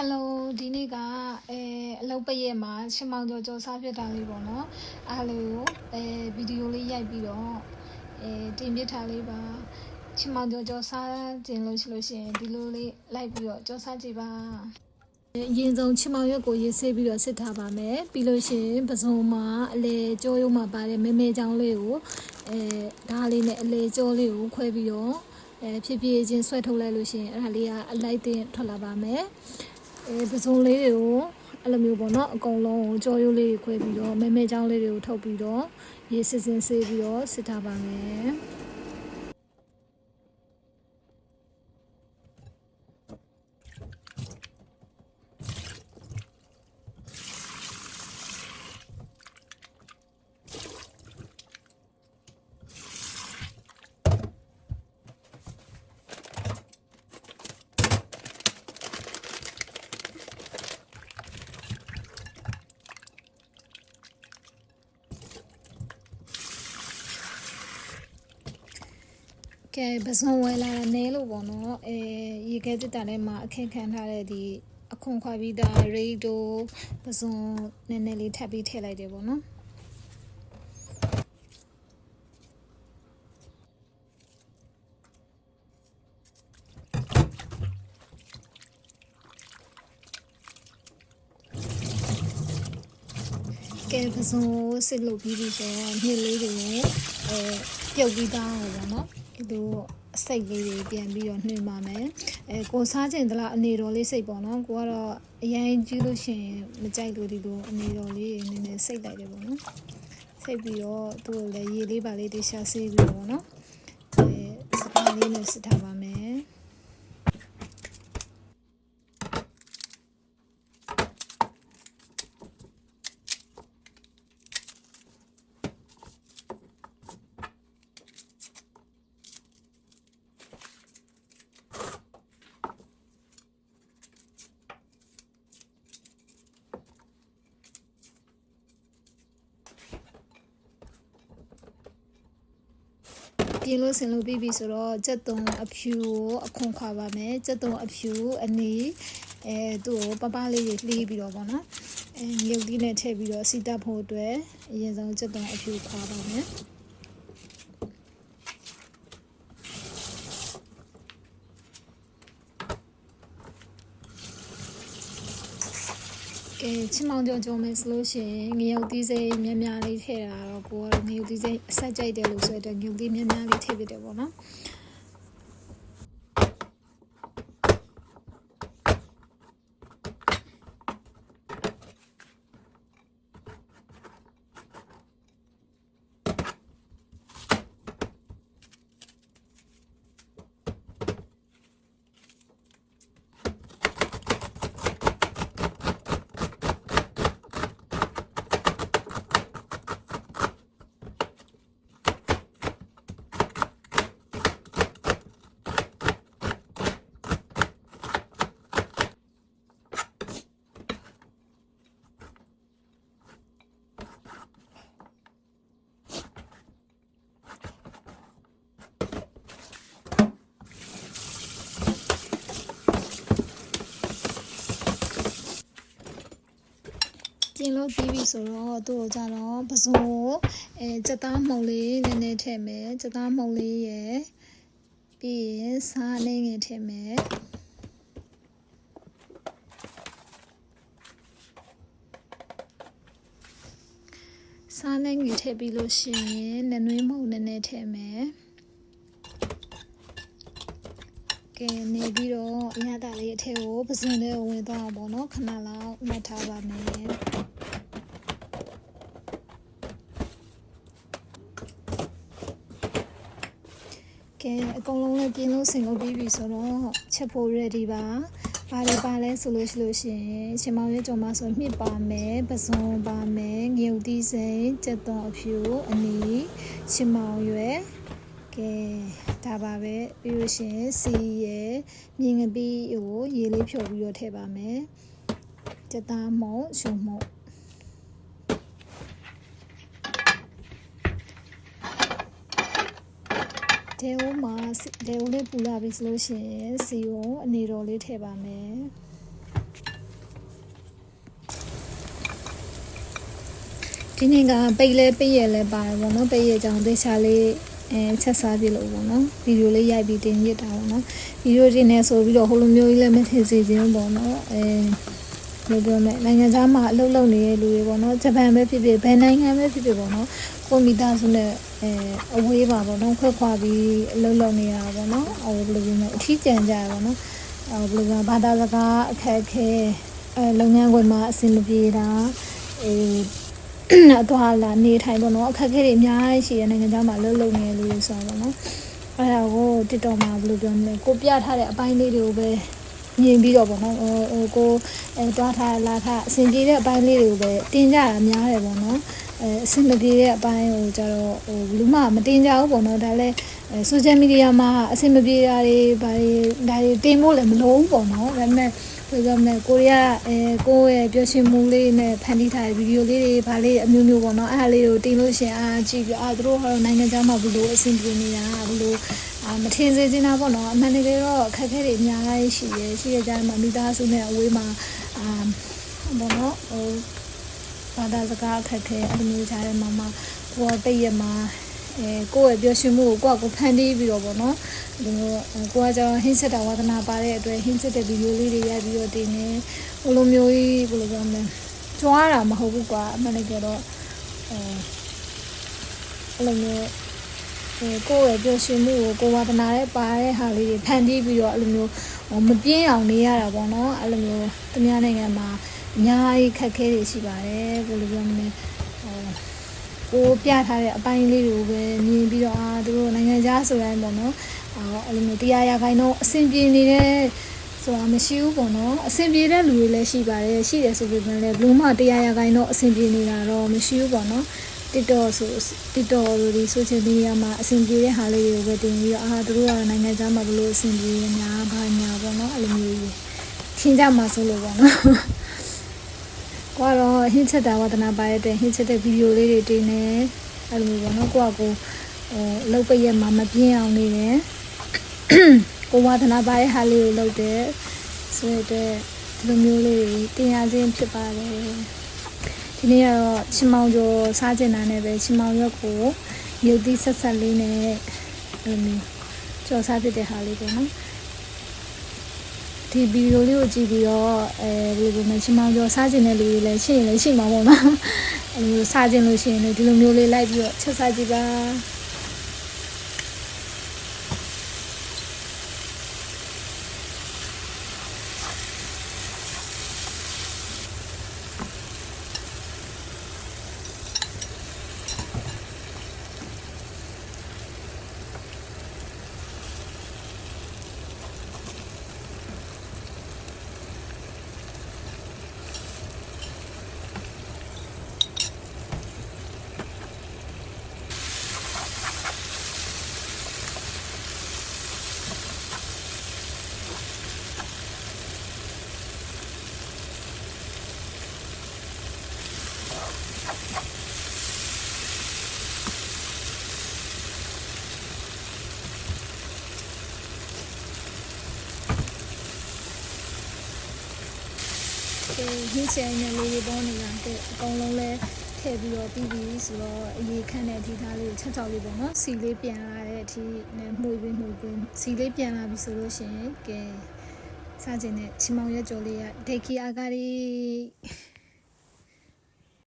Hello ဒီနေ့ကအလုပ်ပရက်မှာရှင်မောင်ကျော်ကျော်စားဖြစ်တာလေးပေါ့နော်အားလေးကိုဗီဒီယိုလေးရိုက်ပြီးတော့တင်ပြထားလေးပါရှင်မောင်ကျော်ကျော်စားကျင်လို့ရှိလို့ရှိရင်ဒီလိုလေးလိုက်ပြီးတော့ကျော်စားကြည့်ပါအရင်ဆုံးချင်မောင်ရွက်ကိုရေးဆေးပြီးတော့စစ်ထားပါမယ်ပြီးလို့ရှိရင်ပစုံမှာအလေကြောရုံမှာပါတဲ့မဲချောင်းလေးကိုဓာတ်လေးနဲ့အလေကြောလေးကိုခွဲပြီးတော့ဖြည်းဖြည်းချင်းဆွဲထုတ်လိုက်လို့ရှိရင်အဲ့ဒါလေးကအလိုက်တင်ထွက်လာပါမယ်ပစုံလေးတွေကိုအဲ့လိုမျိုးပေါ့နော်အကုန်လုံးကိုကြောရိုးလေးခွဲပြီးတော့မဲချောင်းလေးတွေကိုထုတ်ပြီးတော့ရေစစ်စစ်ဆေးပြီးတော့စစ်ထားပါမယ်ကဲပစုံဝယ်လာတဲ့နဲလို့ပေါ့နော်ရေခဲတစ်တာထဲမှာအခင်းခံထားတဲ့ဒီအခွန်ခွာပြီးသားရိတ်တို့ပစုံနည်းနည်းလေးထပ်ပြီးထည့်လိုက်တယ်ပေါ့နော်ကဲပစုံစစ်လုပ်ပြီးပြီဆိုတော့မြစ်လေးတွေကိုပြုတ်ပြီးသားပေါ့နော်ဒီလိုအစိတ်လေးတွေပြန်ပြီးတော့နှွှင်ပါမယ်ကိုစားခြင်းတလားအနေတော်လေးစိတ်ပေါ့နော်ကိုကတော့အရင်ကြီးလို့ရှိရင်မကြိုက်လို့ဒီလိုအနေတော်လေးနည်းနည်းစိတ်လိုက်တယ်ပေါ့နော်စိတ်ပြီးတော့သူ့ကိုလည်းရေလေးပါလေးတခြားဆေးပြီးပေါ့နော်စပါးလေးနဲ့စစ်ထားပါမယ်ပြင်လို့ဆင်လို့ပြီးပြီဆိုတော့ကြက်သွန်အဖြူကိုအခွန်ခွာပါမယ်ကြက်သွန်အဖြူအနီးသူ့ကိုပပလေးတွေလှီးပြီးတော့ပေါ့နော်မြုပ်လေးနဲ့ထည့်ပြီးတော့စီတက်ဖို့အတွက်အရင်ဆုံးကြက်သွန်အဖြူခွာပါမယ်ချင်မောင်ကြော်မယ်ဆိုလို့ရှိရင်ငရုတ်သီးစိမ်းများများလေးထည့်တာတော့ကိုကတော့ငရုတ်သီးစိမ်းအဆက်ကြိုက်တယ်လို့ဆိုတော့ငရုတ်သီးများများလေးထည့်ပြတယ်ပေါ့နော်ပြင်လို့ပြီးပြီဆိုတော့သူ့ကိုကြတော့ပစုံကြက်သားမှုန်လေးနည်းနည်းထည့်မယ်ကြက်သားမှုန်လေးရယ်ပြီးရင်စားလေးငယ်ထည့်မယ်စားလေးငယ်ထည့်ပြီးလို့ရှိရင်လက်နွေးမှုန်နည်းနည်းထည့်မယ်ကဲနေပြီးတော့အရသာလေးအထက်ကိုပစုံလေးဝင်သွားအောင်ပေါ့နော်ခဏလောက်မှတ်ထားပါမယ်ကဲအကုန်လုံးလည်းပြင်းလို့ဆင်လို့ပြီးပြီဆိုတော့ချက်ဖို့ ready ပါပါလဲဆိုလို့ရှိရင်ရှင်မောင်ရဲ့ကြော်မဆိုမြစ်ပါမယ်ပစုံပါမယ်ငရုတ်သီးစိမ်းကြက်သွန်အဖြူအနီးရှင်မောင်ရွက်ကဲဒါပါပဲပြီးလို့ရှိရင်စီရယ်မြင်ငပီးကိုရေလေးဖြုတ်ပြီးတော့ထည့်ပါမယ်ကြက်သားမုံရှုံမုံ ဒေဝမှာဒေဝလေးပူလာပြီဆိုလို့ရှိရင်စီကိုအနေတော်လေးထည့်ပါမယ် ဒီနေ့ကပိတ်ရလဲပါတယ်ပေါ့နော်ပိတ်ရကြောင်သေချာလေးချက်စားပြလို့ပေါ့နော်ဗီဒီယိုလေးရိုက်ပြီးတင်ပြတာပေါ့နော်ဗီဒီယိုတင်နေဆိုပြီးတော့ဟိုလိုမျိုးကြီးလည်းမထင်စေချင်ဘူးပေါ့နော်လို့ပြောမယ်နိုင်ငံသားမှာအလုပ်လုပ်နေတဲ့လူတွေပေါ့နော်ဂျပန်ပဲဖြစ်ဖြစ်ဘယ်နိုင်ငံပဲဖြစ်ဖြစ်ပေါ့နော်ကိုမီတာဆိုနဲ့အဝေးပါပေါ့နော်ခွဲခွာပြီးအလုပ်လုပ်နေတာပေါ့နော်ဘယ်လိုပြောမလဲအထီးကျန်ကြရပေါ့နော်ဘယ်လိုပြောဘာသာစကားအခက်အခဲလုပ်ငန်းခွင်မှာအဆင်မပြေတာအသွားလာနေထိုင်ပေါ့နော်အခက်အခဲတွေအများကြီးရှိတဲ့နိုင်ငံသားမှာအလုပ်လုပ်နေတဲ့လူတွေဆိုတော့ပေါ့နော်အဲ့ဒါကို TikTok မှာဘယ်လိုပြောမလဲကိုပြထားတဲ့အပိုင်းလေးတွေကိုပဲမြင်ပြီးတော့ပေါ့နော်ကိုတွားထားလာထားအဆင်ပြေတဲ့အပိုင်းလေးတွေကိုပဲတင်ကြတာများတယ်ပေါ့နော်အဆင်မပြေတဲ့အပိုင်းကိုကျတော့ဘလူးမှမတင်ကြဘူးပေါ့နော်ဒါလည်းsocial media မှာအဆင်မပြေတာတွေဒါတွေတင်ဖို့လည်းမလိုဘူးပေါ့နော်ဒါပေမဲ့ပြောကြမယ်ကိုရီးယားကိုယ့်ရဲ့ပျော်ရွှင်မှုလေးနဲ့ဖန်တီးထားတဲ့ဗီဒီယိုလေးတွေဗာလေးအမျိုးမျိုးပေါ့နော်အဲ့ဒါလေးကိုတင်လို့ရှင်ကြည့်ပြီးသူတို့ကတော့နိုင်ငံခြားမှာဘလို့အဆင်ပြေနေတာဘလို့မထင်စေချင်တာပေါ့နော်အမှန်တကယ်တော့အခက်အခဲတွေအများကြီးရှိတဲ့ကြားမှာမိသားစုနဲ့အဝေးမှာပေါ့နော်ဘာသာစကားအခက်အခဲအမျိုးကြားထဲမှာကိုယ်ပိတ်ရမှာကိုယ့်ရဲ့ပျော်ရွှင်မှုကိုကိုဖန်တီးပြီးတော့ပေါ့နော်ဒီလိုကိုကကျတော့ဟင်းချက်တာဝါသနာပါတဲ့အတွက်ဟင်းချက်တဲ့ဗီဒီယိုလေးတွေရိုက်ပြီးတော့တင်နေဘလိုမျိုးကြီးဘယ်လိုပြောမလဲကြွားတာမဟုတ်ဘူးကွာအမှန်တကယ်တော့အဲ့လိုမျိုးကိုယ့်ရဲ့ပျော်ရွှင်မှုကိုဝါသနာနဲ့ပါတဲ့ဟာလေးတွေဖန်တီးပြီးတော့အဲ့လိုမျိုးမပြင်းအောင်နေရတာပေါ့နော်အဲ့လိုမျိုးသူများနိုင်ငံမှာအများကြီးခက်ခဲတွေရှိပါတယ်ဘယ်လိုပြောမလဲကိုပြထားတဲ့အပိုင်းလေးတွေကိုပဲမြင်ပြီးတော့သူတို့နိုင်ငံခြားဆိုတိုင်းပေါ့နော်အဲ့လိုမျိုးတရားရခိုင်တော့အဆင်ပြေနေတဲ့ဆိုတာမရှိဘူးပေါ့နော်အဆင်ပြေတဲ့လူတွေလည်းရှိပါတယ်ရှိတယ်ဆိုပေမဲ့လည်းဘလူးမှတရားရခိုင်တော့အဆင်ပြေနေတာတော့မရှိဘူးပေါ့နော်TikTok တို့ဒီ social media မှာအဆင်ပြေတဲ့ဟာလေးတွေကိုပဲတင်ပြီးတော့သူတို့ကနိုင်ငံခြားမှာဘလို့အဆင်ပြေညာဘာညာပေါ့နော်အဲ့လိုမျိုးကြီးထင်ကြမှာဆိုလို့ပေါ့နော်ကိုကတော့ဟင်းချက်တာဝါသနာပါတဲ့အတွက်ဟင်းချက်တဲ့ဗီဒီယိုလေးတွေတင်နေအဲ့လိုမျိုးပေါ့နော်ကိုလုတ်ပရက်မှာမပြင်းအောင်နေတယ်ကိုဝါသနာပါတဲ့ဟာလေးကိုလုပ်တယ်ဆိုတဲ့ဒီလိုမျိုးလေးတင်ရခြင်းဖြစ်ပါတယ်ဒီနေ့ကတော့ချင်မောင်ကျော်စားကျင်တာနဲ့ပဲချင်မောင်ရွက်ကိုရုပ်သီးဆက်လေးနဲ့အဲ့လိုမျိုးကျော်စားဖြစ်တဲ့ဟာလေးပေါ့နော်ဒီဗီဒီယိုလေးကိုကြည့်ပြီးတော့ဒီလိုမျိုးချင်မောင်ကျော်စားကျင်တဲ့လူတွေလည်းရှိရင်လည်းရှိမှာပေါ့နော်အဲ့လိုစားကျင်လို့ရှိရင်လည်းဒီလိုမျိုးလေးလိုက်ပြီးတော့ချက်စားကြည့်ပါဟင်းချင်နေလေးတွေပေါ်နေတာတဲ့အကောင်လုံးလဲထည့်ပြီးတော့ပြီးပြီဆိုတော့အရေးခန့်တဲ့အထိသားလေးချက်ချောက်လေးပေါ့နော်စီလေးပြန်လာတဲ့အထိနဲ့မှုပြီးစီလေးပြန်လာပြီဆိုလို့ရှိရင်ကဲစားခြင်းနဲ့ချီမောင်ရွက်ကြော်လေးကဒေခီအာကာရီ